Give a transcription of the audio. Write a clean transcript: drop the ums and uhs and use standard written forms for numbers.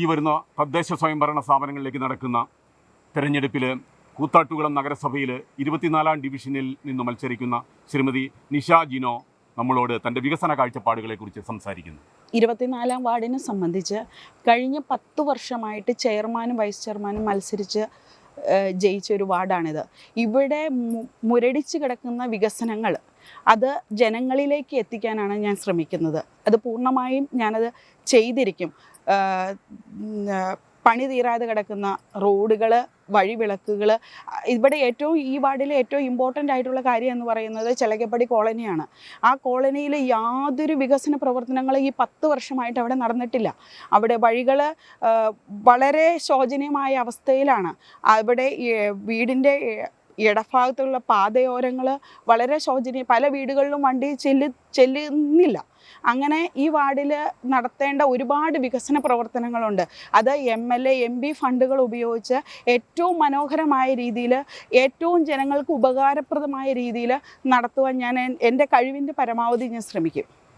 ഈ വരുന്ന തദ്ദേശ സ്വയംഭരണ സ്ഥാപനങ്ങളിലേക്ക് നടക്കുന്ന തെരഞ്ഞെടുപ്പിൽ കൂത്താട്ടുകുളം നഗരസഭയിൽ 24-ാം ഡിവിഷനിൽ നിന്ന് മത്സരിക്കുന്ന ശ്രീമതി നിഷ ജിനോ നമ്മളോട് തൻ്റെ വികസന കാഴ്ചപ്പാടുകളെക്കുറിച്ച് സംസാരിക്കുന്നു. 24-ാം വാർഡിനെ സംബന്ധിച്ച് കഴിഞ്ഞ 10 വർഷമായിട്ട് ചെയർമാനും വൈസ് ചെയർമാനും മത്സരിച്ച് ജയിച്ച ഒരു വാർഡാണിത്. ഇവിടെ മുരടിച്ച് കിടക്കുന്ന വികസനങ്ങൾ അത് ജനങ്ങളിലേക്ക് എത്തിക്കാനാണ് ഞാൻ ശ്രമിക്കുന്നത്. അത് പൂർണ്ണമായും ഞാനത് ചെയ്തിരിക്കും. പണി തീരാതെ കിടക്കുന്ന റോഡുകൾ, വഴിവിളക്കുകൾ, ഇവിടെ ഈ വാർഡിലെ ഏറ്റവും ഇമ്പോർട്ടൻ്റ് ആയിട്ടുള്ള കാര്യം എന്ന് പറയുന്നത് ചെലകപ്പടി കോളനിയാണ്. ആ കോളനിയിൽ യാതൊരു വികസന പ്രവർത്തനങ്ങളും ഈ 10 വർഷമായിട്ട് അവിടെ നടന്നിട്ടില്ല. അവിടെ വഴികൾ വളരെ ശോചനീയമായ അവസ്ഥയിലാണ്. അവിടെ വീടിൻ്റെ ഇടഭാഗത്തുള്ള പാതയോരങ്ങൾ വളരെ ശോചനീയ, പല വീടുകളിലും വണ്ടി ചെല്ലുന്നില്ല. അങ്ങനെ ഈ വാർഡിൽ നടത്തേണ്ട ഒരുപാട് വികസന പ്രവർത്തനങ്ങളുണ്ട്. അത് MLA MP ഫണ്ടുകൾ ഉപയോഗിച്ച് ഏറ്റവും മനോഹരമായ രീതിയിൽ, ഏറ്റവും ജനങ്ങൾക്ക് ഉപകാരപ്രദമായ രീതിയിൽ നടത്തുവാൻ ഞാൻ എൻ്റെ കഴിവിൻ്റെ പരമാവധി ഞാൻ ശ്രമിക്കും.